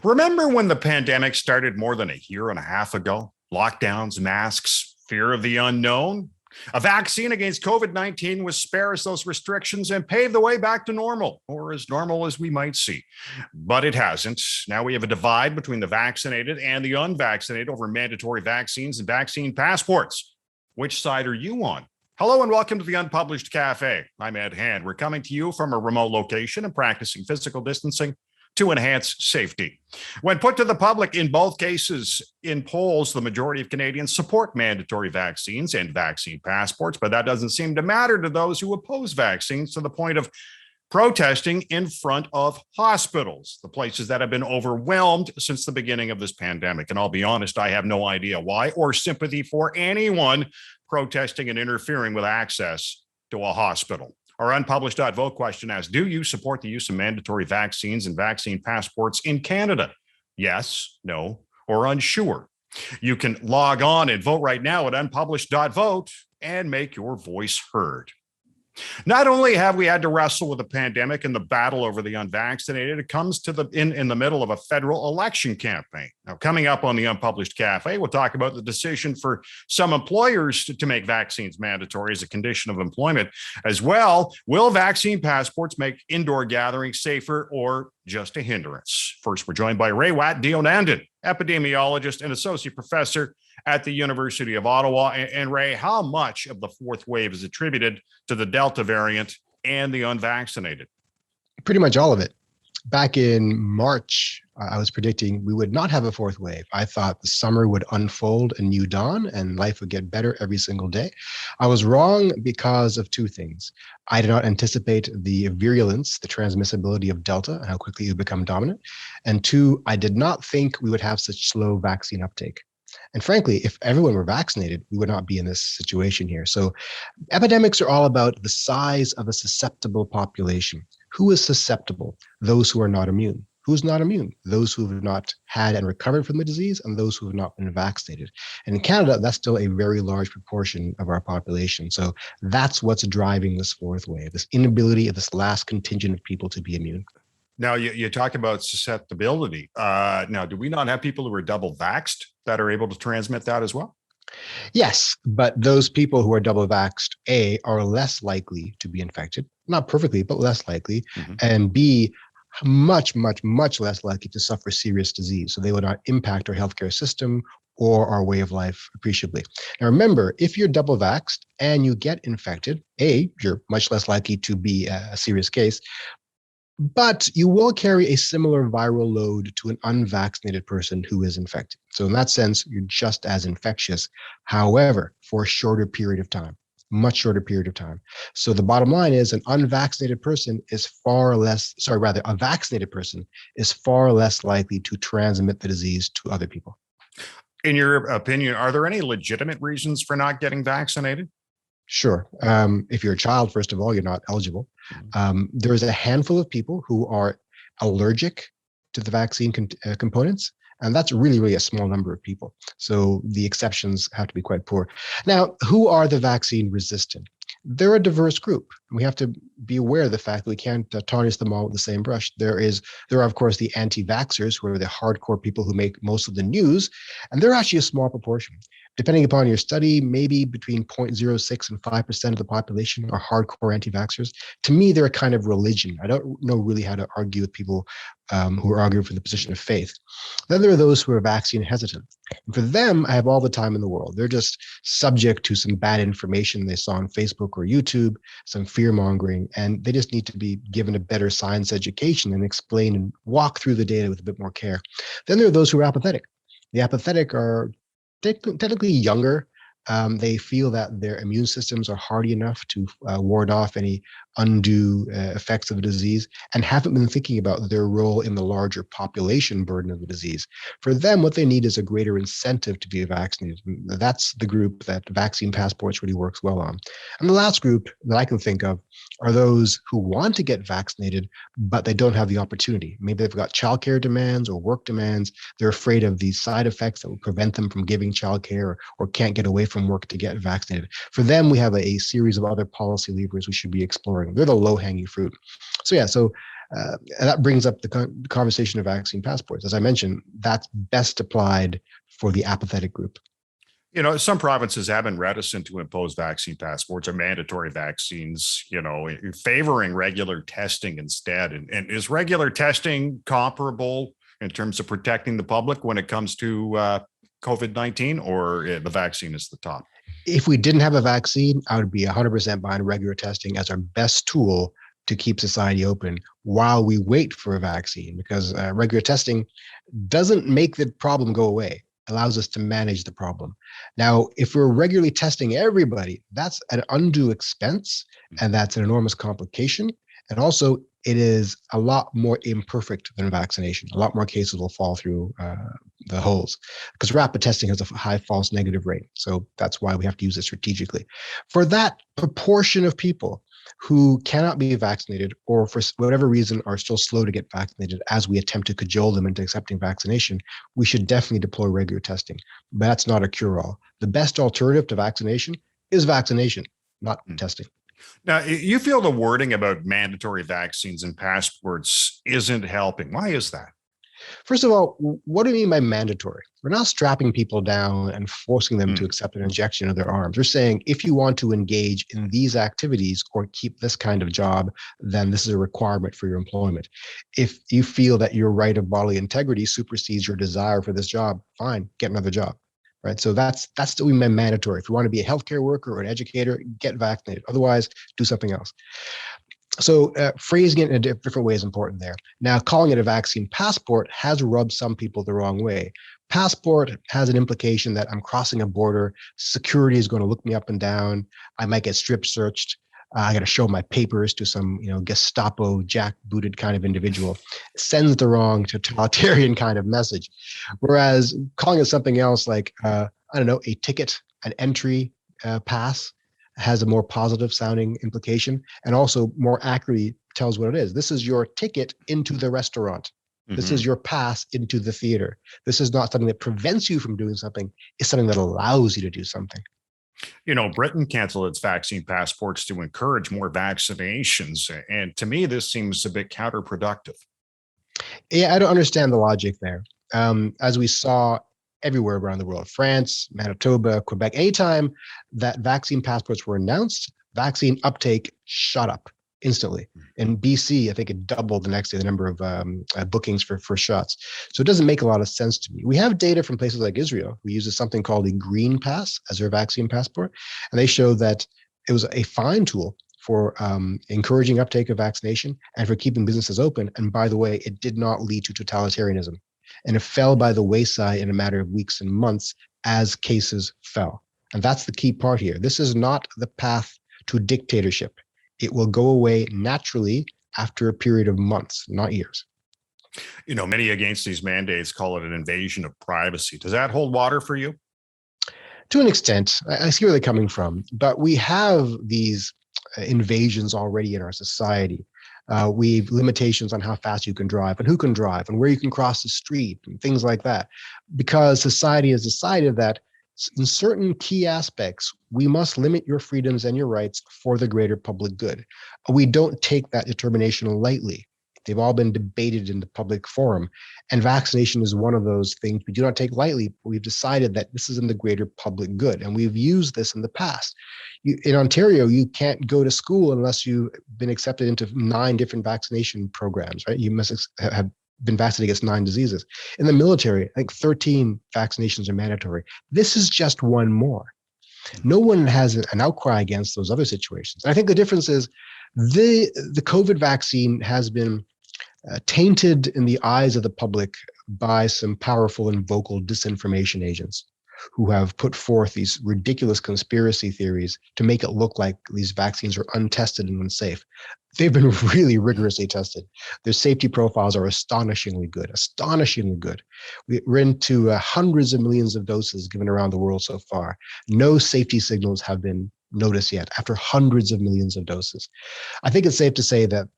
Remember when the pandemic started more than a year and a half ago? Lockdowns, masks, fear of the unknown. A vaccine against COVID-19 would spare us those restrictions and pave the way back to normal, or as normal as we might see. But it hasn't. Now we have a divide between the vaccinated and the unvaccinated over mandatory vaccines and vaccine passports. Which side are you on? Hello and welcome to the Unpublished Cafe. I'm Ed Hand. We're coming to you from a remote location and practicing physical distancing to enhance safety. When put to the public, in both cases, in polls, the majority of Canadians support mandatory vaccines and vaccine passports, but that doesn't seem to matter to those who oppose vaccines to the point of protesting in front of hospitals, the places that have been overwhelmed since the beginning of this pandemic. And I'll be honest, I have no idea why or sympathy for anyone protesting and interfering with access to a hospital. Our unpublished.vote question asks, do you support the use of mandatory vaccines and vaccine passports in Canada? Yes, no, or unsure. You can log on and vote right now at unpublished.vote and make your voice heard. Not only have we had to wrestle with the pandemic and the battle over the unvaccinated, it comes to in the middle of a federal election campaign. Now, coming up on the Unpublished Cafe, we'll talk about the decision for some employers to make vaccines mandatory as a condition of employment. As well, will vaccine passports make indoor gatherings safer or just a hindrance? First, we're joined by Ray Deonandan, epidemiologist and associate professor at the University of Ottawa. And Ray, how much of the fourth wave is attributed to the Delta variant and the unvaccinated? Pretty much all of it. Back in March, I was predicting we would not have a fourth wave. I thought the summer would unfold a new dawn and life would get better every single day. I was wrong because of two things. I did not anticipate the virulence, the transmissibility of Delta, and how quickly it would become dominant. And two, I did not think we would have such slow vaccine uptake. And frankly, if everyone were vaccinated, we would not be in this situation here. So epidemics are all about the size of a susceptible population. Who is susceptible? Those who are not immune. Who's not immune? Those who have not had and recovered from the disease and those who have not been vaccinated. And in Canada, that's still a very large proportion of our population. So that's what's driving this fourth wave, this inability of this last contingent of people to be immune. Now, you talk about susceptibility. Now, do we not have people who are double vaxxed that are able to transmit that as well? Yes, but those people who are double vaxxed, A, are less likely to be infected, not perfectly, but less likely, and B, much less likely to suffer serious disease. So they will not impact our healthcare system or our way of life appreciably. Now, remember, if you're double vaxxed and you get infected, A, you're much less likely to be a serious case, but you will carry a similar viral load to an unvaccinated person who is infected. So in that sense, you're just as infectious, however, for a shorter period of time, much shorter period of time. So the bottom line is a vaccinated person is far less likely to transmit the disease to other people. In your opinion, are there any legitimate reasons for not getting vaccinated? Sure. If you're a child, first of all, you're not eligible. There's a handful of people who are allergic to the vaccine components, and that's really a small number of people. So the exceptions have to be quite poor. Now, who are the vaccine resistant? They're a diverse group. We have to be aware of the fact that we can't tarnish them all with the same brush. There are, of course, the anti-vaxxers, who are the hardcore people who make most of the news, and they're actually a small proportion. Depending upon your study, maybe between 0.06 and 5% of the population are hardcore anti-vaxxers. To me, they're a kind of religion. I don't know really how to argue with people who are arguing for the position of faith. Then there are those who are vaccine hesitant. And for them, I have all the time in the world. They're just subject to some bad information they saw on Facebook or YouTube, some fear mongering, and they just need to be given a better science education and explain and walk through the data with a bit more care. Then there are those who are apathetic. The apathetic are technically younger. They feel that their immune systems are hardy enough to ward off any undue effects of the disease and haven't been thinking about their role in the larger population burden of the disease. For them, what they need is a greater incentive to be vaccinated. That's the group that vaccine passports really works well on. And the last group that I can think of are those who want to get vaccinated, but they don't have the opportunity. Maybe they've got childcare demands or work demands. They're afraid of the side effects that will prevent them from giving childcare or can't get away from work to get vaccinated. For them, we have a series of other policy levers we should be exploring. They're the low-hanging fruit. So And that brings up the conversation of vaccine passports. As I mentioned, that's best applied for the apathetic group. Some provinces have been reticent to impose vaccine passports or mandatory vaccines, favoring regular testing instead. And is regular testing comparable in terms of protecting the public when it comes to COVID-19, or the vaccine is the top? If we didn't have a vaccine, I would be 100% behind regular testing as our best tool to keep society open while we wait for a vaccine, because regular testing doesn't make the problem go away, allows us to manage the problem. Now, if we're regularly testing everybody, that's an undue expense, and that's an enormous complication. And also, it is a lot more imperfect than vaccination. A lot more cases will fall through the holes, because rapid testing has a high false negative rate. So that's why we have to use it strategically. For that proportion of people who cannot be vaccinated, or for whatever reason are still slow to get vaccinated as we attempt to cajole them into accepting vaccination, we should definitely deploy regular testing. But that's not a cure-all. The best alternative to vaccination is vaccination, not testing. Now, you feel the wording about mandatory vaccines and passports isn't helping. Why is that? First of all, what do you mean by mandatory? We're not strapping people down and forcing them to accept an injection of their arms. We're saying if you want to engage in these activities or keep this kind of job, then this is a requirement for your employment. If you feel that your right of bodily integrity supersedes your desire for this job, fine, get another job. Right. So that's what we meant mandatory. If you want to be a healthcare worker or an educator, get vaccinated. Otherwise, do something else. So phrasing it in a different way is important there. Now, calling it a vaccine passport has rubbed some people the wrong way. Passport has an implication that I'm crossing a border, security is going to look me up and down, I might get strip searched, I got to show my papers to some, Gestapo jackbooted kind of individual. It sends the wrong totalitarian kind of message. Whereas calling it something else like, a ticket, an entry pass, has a more positive sounding implication, and also more accurately tells what it is. This is your ticket into the restaurant. This is your pass into the theater. This is not something that prevents you from doing something. It's something that allows you to do something. Britain canceled its vaccine passports to encourage more vaccinations. And to me, this seems a bit counterproductive. Yeah, I don't understand the logic there. As we saw everywhere around the world, France, Manitoba, Quebec, anytime that vaccine passports were announced, vaccine uptake shot up instantly. In BC, I think it doubled the next day, the number of bookings for shots. So it doesn't make a lot of sense to me. We have data from places like Israel, who uses something called a green pass as their vaccine passport. And they show that it was a fine tool for encouraging uptake of vaccination and for keeping businesses open. And by the way, it did not lead to totalitarianism. And it fell by the wayside in a matter of weeks and months as cases fell. And that's the key part here. This is not the path to dictatorship. It will go away naturally after a period of months, not years. Many against these mandates call it an invasion of privacy. Does that hold water for you? To an extent, I see where they're coming from, but we have these invasions already in our society. We have limitations on how fast you can drive and who can drive and where you can cross the street and things like that, because society has decided that in certain key aspects, we must limit your freedoms and your rights for the greater public good. We don't take that determination lightly. They've all been debated in the public forum, and vaccination is one of those things we do not take lightly. But we've decided that this is in the greater public good, and we've used this in the past. In Ontario, you can't go to school unless you've been accepted into 9 different vaccination programs, right? You must have been vaccinated against 9 diseases. In the military, I think 13 vaccinations are mandatory. This is just one more. No one has an outcry against those other situations. And I think the difference is the COVID vaccine has been tainted in the eyes of the public by some powerful and vocal disinformation agents who have put forth these ridiculous conspiracy theories to make it look like these vaccines are untested and unsafe. They've been really rigorously tested. Their safety profiles are astonishingly good, astonishingly good. We're into hundreds of millions of doses given around the world so far. No safety signals have been noticed yet after hundreds of millions of doses. I think it's safe to say that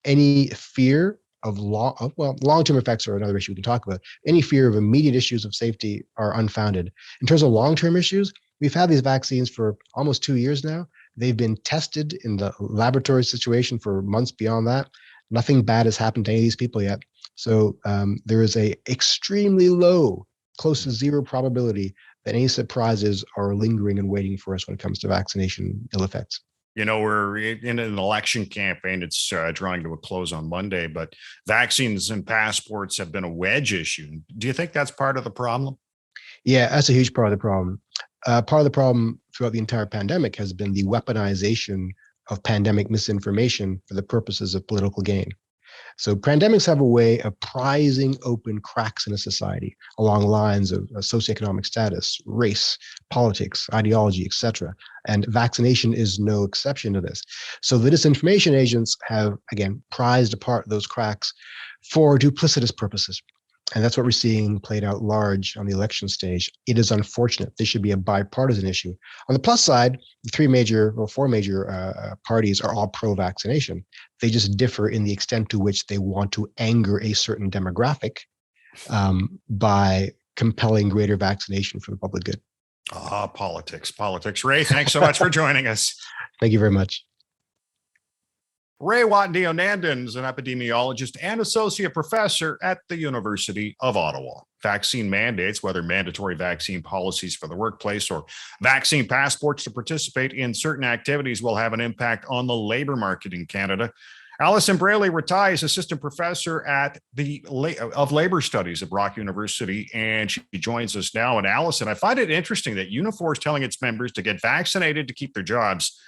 any fear of long-term effects are another issue we can talk about. Any fear of immediate issues of safety are unfounded. In terms of long-term issues, we've had these vaccines for almost 2 years now. They've been tested in the laboratory situation for months beyond that. Nothing bad has happened to any of these people yet. So there is a extremely low, close to zero probability that any surprises are lingering and waiting for us when it comes to vaccination ill effects. We're in an election campaign. It's drawing to a close on Monday, but vaccines and passports have been a wedge issue. Do you think that's part of the problem? Yeah, that's a huge part of the problem. Part of the problem throughout the entire pandemic has been the weaponization of pandemic misinformation for the purposes of political gain. So pandemics have a way of prizing open cracks in a society along lines of socioeconomic status, race, politics, ideology, etc. And vaccination is no exception to this. So the disinformation agents have, again, prized apart those cracks for duplicitous purposes. And that's what we're seeing played out large on the election stage. It is unfortunate. This should be a bipartisan issue. On the plus side, the four major parties are all pro-vaccination. They just differ in the extent to which they want to anger a certain demographic by compelling greater vaccination for the public good. Politics. Ray, thanks so much for joining us. Thank you very much. Ray Watney-Onandan is an epidemiologist and associate professor at the University of Ottawa. Vaccine mandates, whether mandatory vaccine policies for the workplace or vaccine passports to participate in certain activities, will have an impact on the labor market in Canada. Alison Braley-Ratai is assistant professor at of labor studies at Brock University, and she joins us now. And Alison, I find it interesting that Unifor is telling its members to get vaccinated to keep their jobs,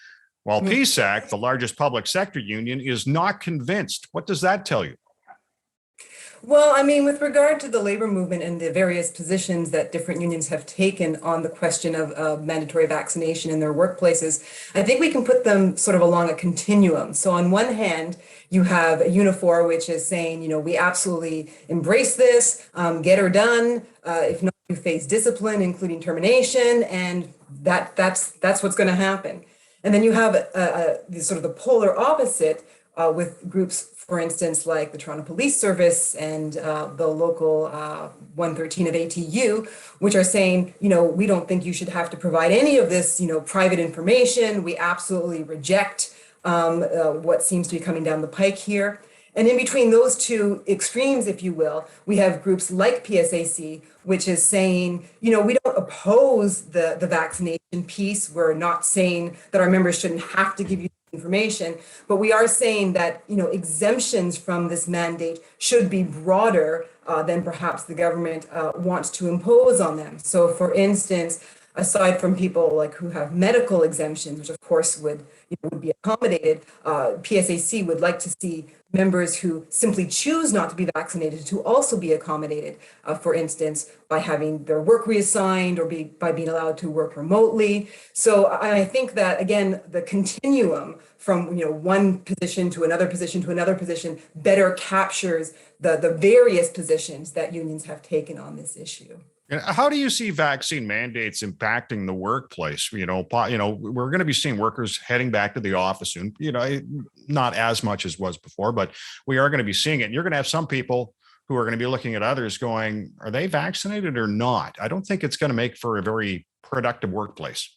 while PSAC, the largest public sector union, is not convinced. What does that tell you? Well, I mean, with regard to the labor movement and the various positions that different unions have taken on the question of mandatory vaccination in their workplaces, I think we can put them sort of along a continuum. So on one hand, you have Unifor, which is saying, we absolutely embrace this, get her done. If not, you face discipline, including termination, and that's what's going to happen. And then you have sort of the polar opposite with groups, for instance, like the Toronto Police Service and the local 113 of ATU, which are saying, we don't think you should have to provide any of this, private information. We absolutely reject what seems to be coming down the pike here. And in between those two extremes, if you will, we have groups like PSAC, which is saying, we don't oppose the vaccination piece. We're not saying that our members shouldn't have to give you information, but we are saying that, exemptions from this mandate should be broader than perhaps the government wants to impose on them. So for instance, aside from people like who have medical exemptions, which of course would be accommodated, PSAC would like to see members who simply choose not to be vaccinated to also be accommodated, for instance, by having their work reassigned or by being allowed to work remotely. So I think that, again, the continuum from one position to another position to another position better captures the various positions that unions have taken on this issue. How do you see vaccine mandates impacting the workplace? We're going to be seeing workers heading back to the office soon. Not as much as was before, but we are going to be seeing it. And you're going to have some people who are going to be looking at others going, are they vaccinated or not? I don't think it's going to make for a very productive workplace.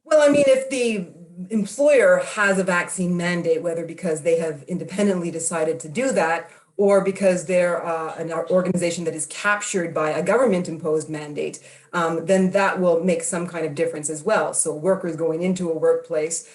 Well, I mean, if the employer has a vaccine mandate, whether because they have independently decided to do that, or because they're an organization that is captured by a government-imposed mandate, then that will make some kind of difference as well. So workers going into a workplace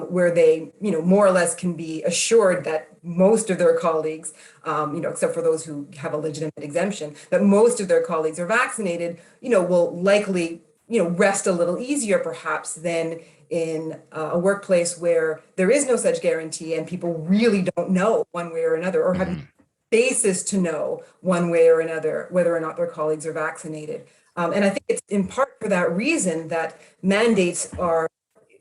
where they, more or less can be assured that most of their colleagues, except for those who have a legitimate exemption, that most of their colleagues are vaccinated, will likely, rest a little easier perhaps than in a workplace where there is no such guarantee and people really don't know one way or another, or have basis to know one way or another whether or not their colleagues are vaccinated. And I think it's in part for that reason that mandates are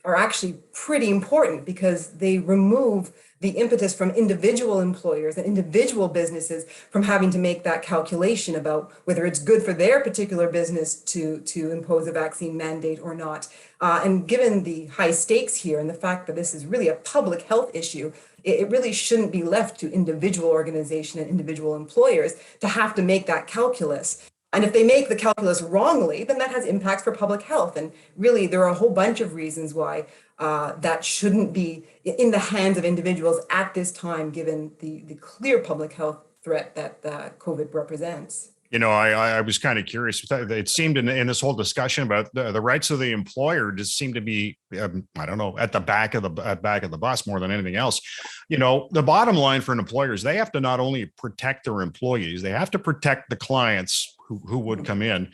actually pretty important, because they remove the impetus from individual employers and individual businesses from having to make that calculation about whether it's good for their particular business to impose a vaccine mandate or not. And given the high stakes here and the fact that this is really a public health issue, it really shouldn't be left to individual organization and individual employers to have to make that calculus. And if they make the calculus wrongly, then that has impacts for public health. And really, there are a whole bunch of reasons why that shouldn't be in the hands of individuals at this time, given the clear public health threat that COVID represents. I was kind of curious. It seemed in this whole discussion about the rights of the employer just seemed to be, I don't know, at the back of the bus more than anything else. The bottom line for an employer is they have to not only protect their employees, they have to protect the clients who would come in.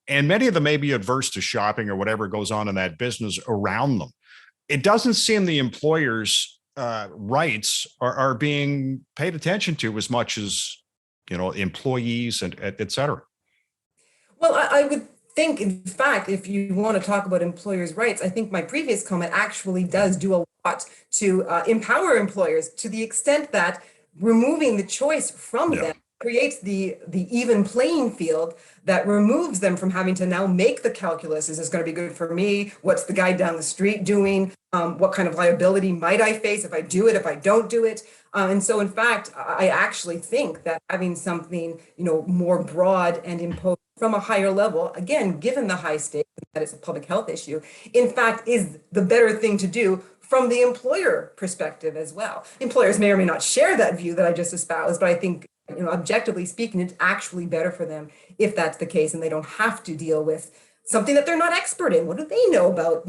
And many of them may be adverse to shopping or whatever goes on in that business around them. It doesn't seem the employer's rights are being paid attention to as much as employees and et cetera. Well, I would think, in fact, if you want to talk about employers' rights, I think my previous comment actually does do a lot to empower employers, to the extent that removing the choice from them creates the even playing field that removes them from having to now make the calculus. Is this going to be good for me? What's the guy down the street doing? What kind of liability might I face if I do it, if I don't do it? And so, in fact, I actually think that having something, more broad and imposed from a higher level, again, given the high stakes that it's a public health issue, in fact, is the better thing to do from the employer perspective as well. Employers may or may not share that view that I just espoused, but I think, objectively speaking, it's actually better for them if that's the case, and they don't have to deal with something that they're not expert in. What do they know about,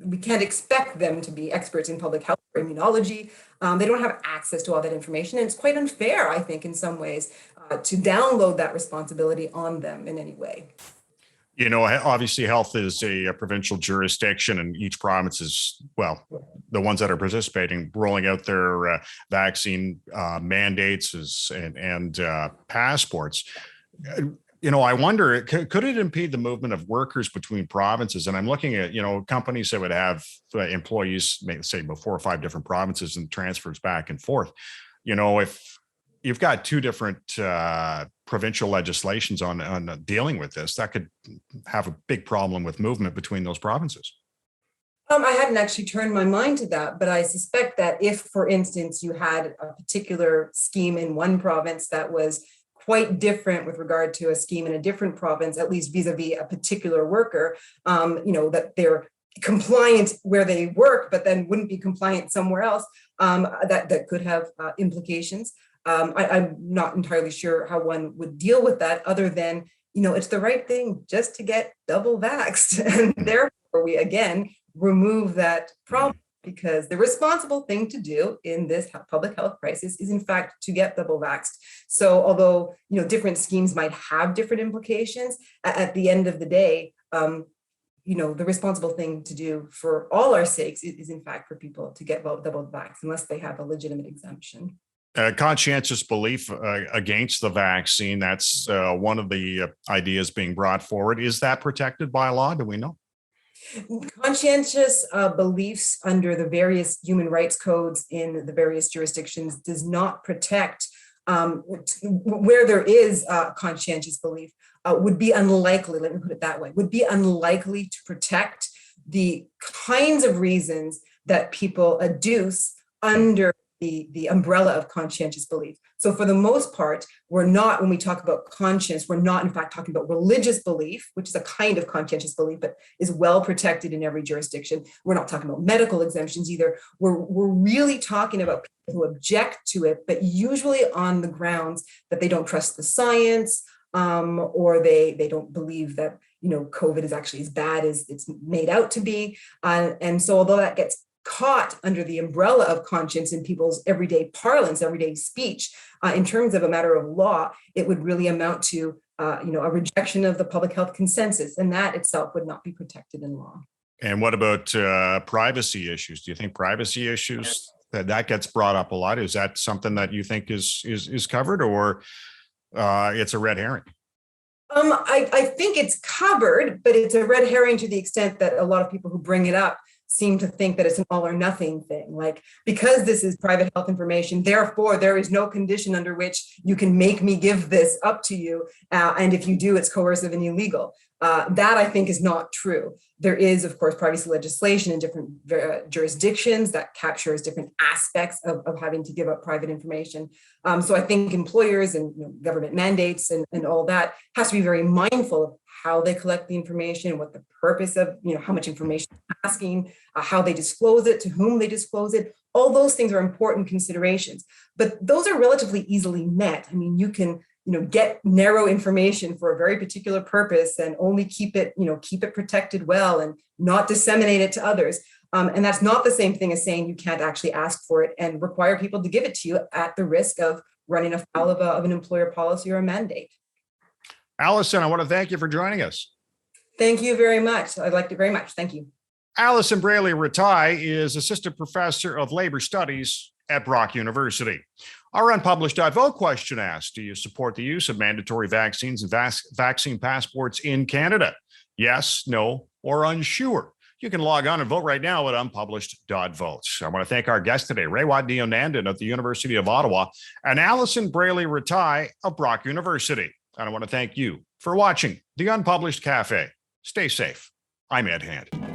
we can't expect them to be experts in public health or immunology. They don't have access to all that information. And it's quite unfair, I think, in some ways, to download that responsibility on them in any way. Obviously health is a provincial jurisdiction, and each province is, the ones that are participating, rolling out their vaccine mandates and passports. I wonder, could it impede the movement of workers between provinces? And I'm looking at, companies that would have employees, say about 4 or 5 different provinces and transfers back and forth. If you've got 2 different provincial legislations on dealing with this, that could have a big problem with movement between those provinces. I hadn't actually turned my mind to that, but I suspect that if, for instance, you had a particular scheme in one province that was quite different with regard to a scheme in a different province, at least vis-a-vis a particular worker, that they're compliant where they work, but then wouldn't be compliant somewhere else, that could have implications. I'm not entirely sure how one would deal with that, other than, it's the right thing just to get double vaxxed. And therefore, we again remove that problem, because the responsible thing to do in this public health crisis is, in fact, to get double vaxxed. So although, different schemes might have different implications, at the end of the day, the responsible thing to do for all our sakes is in fact, for people to get double vaxxed, unless they have a legitimate exemption. Conscientious belief against the vaccine, that's one of the ideas being brought forward. Is that protected by law? Do we know? Conscientious beliefs under the various human rights codes in the various jurisdictions does not protect, where there is conscientious belief, would be unlikely, let me put it that way, would be unlikely to protect the kinds of reasons that people adduce under the umbrella of conscientious belief. So for the most part, we're not, when we talk about conscience, we're not in fact talking about religious belief, which is a kind of conscientious belief, but is well protected in every jurisdiction. We're not talking about medical exemptions either. We're really talking about people who object to it, but usually on the grounds that they don't trust the science, or they don't believe that, COVID is actually as bad as it's made out to be. And so although that gets caught under the umbrella of conscience in people's everyday parlance, everyday speech, in terms of a matter of law, it would really amount to, a rejection of the public health consensus, and that itself would not be protected in law. And what about privacy issues? Do you think privacy issues that gets brought up a lot? Is that something that you think is covered, or it's a red herring? I think it's covered, but it's a red herring to the extent that a lot of people who bring it up seem to think that it's an all or nothing thing. Like, because this is private health information, therefore there is no condition under which you can make me give this up to you. And if you do, it's coercive and illegal. That I think is not true. There is, of course, privacy legislation in different jurisdictions that captures different aspects of having to give up private information. So I think employers and government mandates and all that has to be very mindful of how they collect the information, what the purpose of, how much information they're asking, how they disclose it, to whom they disclose it. All those things are important considerations, but those are relatively easily met. I mean, you can get narrow information for a very particular purpose and only keep it protected well and not disseminate it to others. And that's not the same thing as saying you can't actually ask for it and require people to give it to you at the risk of running afoul of an employer policy or a mandate. Allison, I want to thank you for joining us. Thank you very much. I liked it very much. Thank you. Allison Braley-Ratai is Assistant Professor of Labor Studies at Brock University. Our unpublished vote question asked, do you support the use of mandatory vaccines and vaccine passports in Canada? Yes, no, or unsure. You can log on and vote right now at unpublished.votes. I want to thank our guests today, Rewat Deonandan of the University of Ottawa and Allison Braley-Ratai of Brock University. And I want to thank you for watching The Unpublished Cafe. Stay safe. I'm Ed Hand.